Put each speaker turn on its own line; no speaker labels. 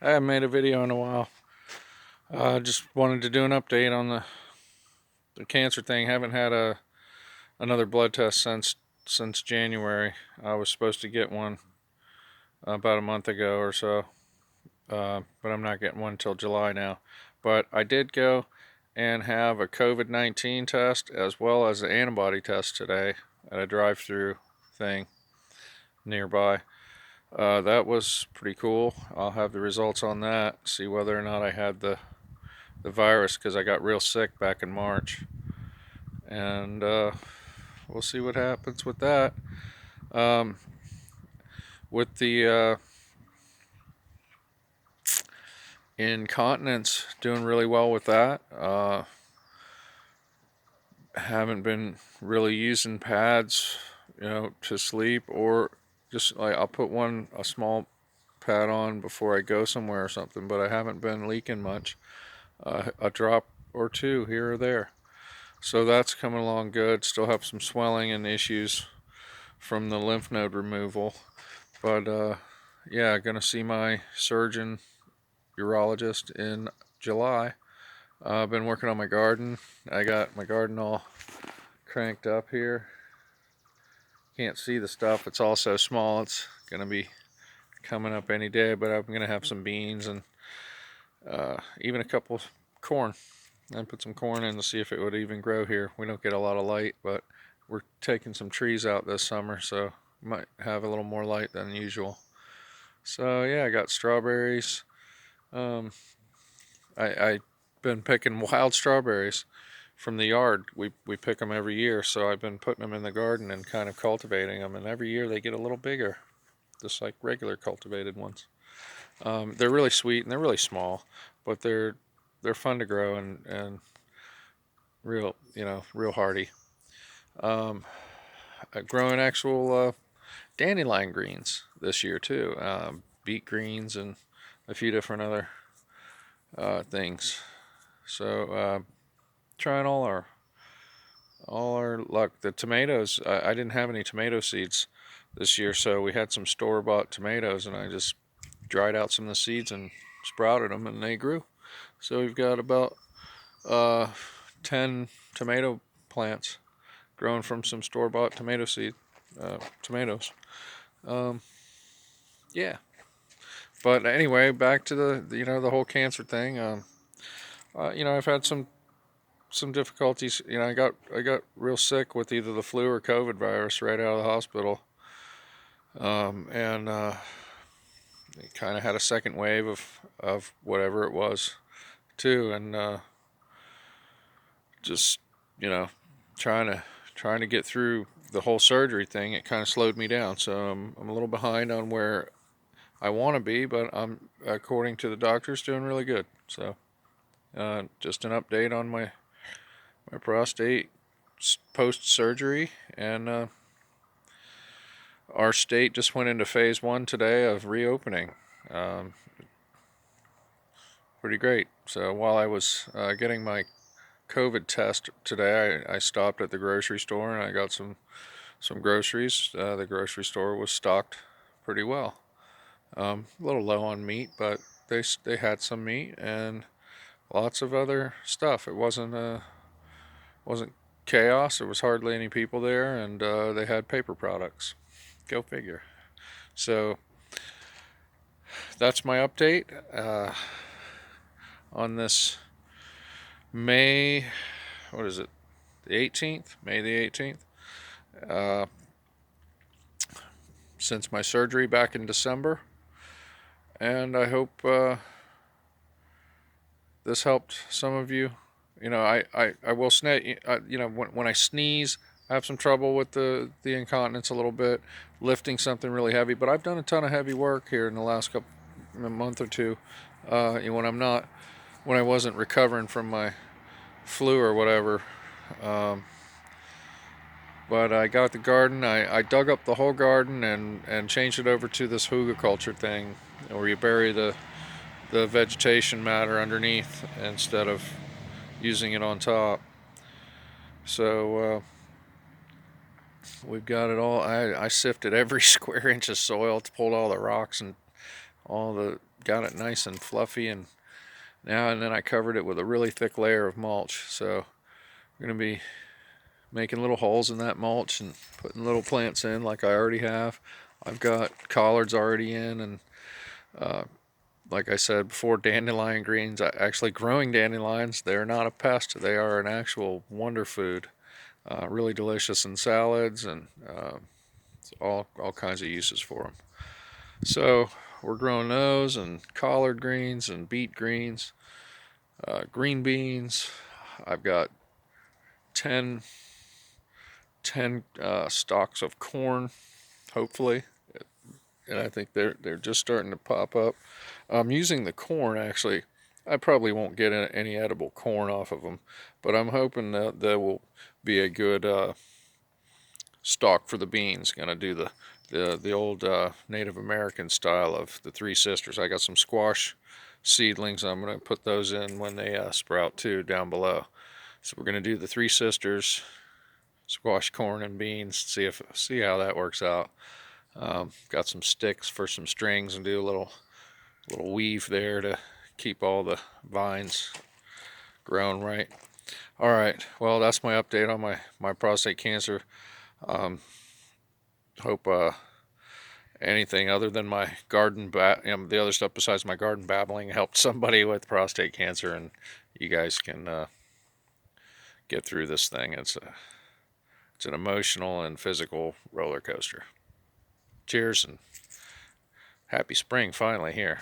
I haven't made a video in a while. Just wanted to do an update on the cancer thing. Haven't had another blood test since January. I was supposed to get one about a month ago or so, but I'm not getting one until July now. But I did go and have a COVID-19 test as well as an antibody test today at a drive-through thing nearby. That was pretty cool. I'll have the results on that, see whether or not I had the virus, because I got real sick back in March, and we'll see what happens with that. Um, with the incontinence, doing really well with that. Haven't been really using pads, to sleep, or just like I'll put a small pad on before I go somewhere or something, but I haven't been leaking much. A drop or two here or there. So that's coming along good. Still have some swelling and issues from the lymph node removal. But yeah, gonna see my surgeon urologist in July. I've been working on my garden. I got my garden all cranked up here. Can't see the stuff. It's all so small. It's gonna be coming up any day. But I'm gonna have some beans and even a couple of corn. I put some corn in to see if it would even grow here. We don't get a lot of light, but we're taking some trees out this summer, so might have a little more light than usual. So yeah, I got strawberries. Um, I've been picking wild strawberries from the yard. We pick them every year, so I've been putting them in the garden and kind of cultivating them. And every year they get a little bigger, just like regular cultivated ones. They're really sweet and they're really small, but they're fun to grow and real real hardy. Um, Growing actual dandelion greens this year too, beet greens and a few different other things. So trying all our luck. The tomatoes, I didn't have any tomato seeds this year, so we had some store-bought tomatoes, and I just dried out some of the seeds and sprouted them, and they grew. So we've got about 10 tomato plants grown from some store-bought tomato seed tomatoes. Um, yeah, but anyway, back to the whole cancer thing. I've had some difficulties. I got real sick with either the flu or COVID virus right out of the hospital, and kind of had a second wave of whatever it was too, and just you know trying to get through the whole surgery thing. It kind of slowed me down, so I'm a little behind on where I want to be, but I'm, according to the doctors, doing really good. So just an update on my prostate post surgery, and our state just went into phase 1 today of reopening. Um, Pretty great. So while I was getting my COVID test today, I stopped at the grocery store and I got some groceries. The grocery store was stocked pretty well. A little low on meat, but they had some meat and lots of other stuff. It wasn't chaos. There was hardly any people there, and they had paper products. Go figure. So that's my update on this May. What is it? The 18th, May the 18th. Uh, since my surgery back in December, and I hope this helped some of you. I will sneeze. When I sneeze, I have some trouble with the incontinence a little bit, lifting something really heavy. But I've done a ton of heavy work here in the last a month or two. When I wasn't recovering from my flu or whatever. Um, but I got the garden. I dug up the whole garden and changed it over to this hugelkultur thing, where you bury the vegetation matter underneath instead of using it on top. So we've got it all. I sifted every square inch of soil, pulled all the rocks and all got it nice and fluffy, and then I covered it with a really thick layer of mulch. So we're going to be making little holes in that mulch and putting little plants in like I already have. I've got collards already in, and like I said before, dandelion greens. Actually, growing dandelions, they're not a pest. They are an actual wonder food. Really delicious in salads, and all kinds of uses for them. So we're growing those, and collard greens and beet greens, green beans. I've got 10, 10 stalks of corn, hopefully, and I think they're just starting to pop up. I'm using the corn actually. I probably won't get any edible corn off of them, but I'm hoping that they will be a good stalk for the beans. Gonna do the old Native American style of the Three Sisters. I got some squash seedlings. I'm gonna put those in when they sprout too down below. So we're gonna do the Three Sisters, squash, corn, and beans. See how that works out. Got some sticks for some strings and do a little weave there to keep all the vines growing right. All right. Well, that's my update on my prostate cancer. Hope anything other than my the other stuff besides my garden babbling helped somebody with prostate cancer, and you guys can get through this thing. It's an emotional and physical roller coaster. Cheers, and happy spring finally here.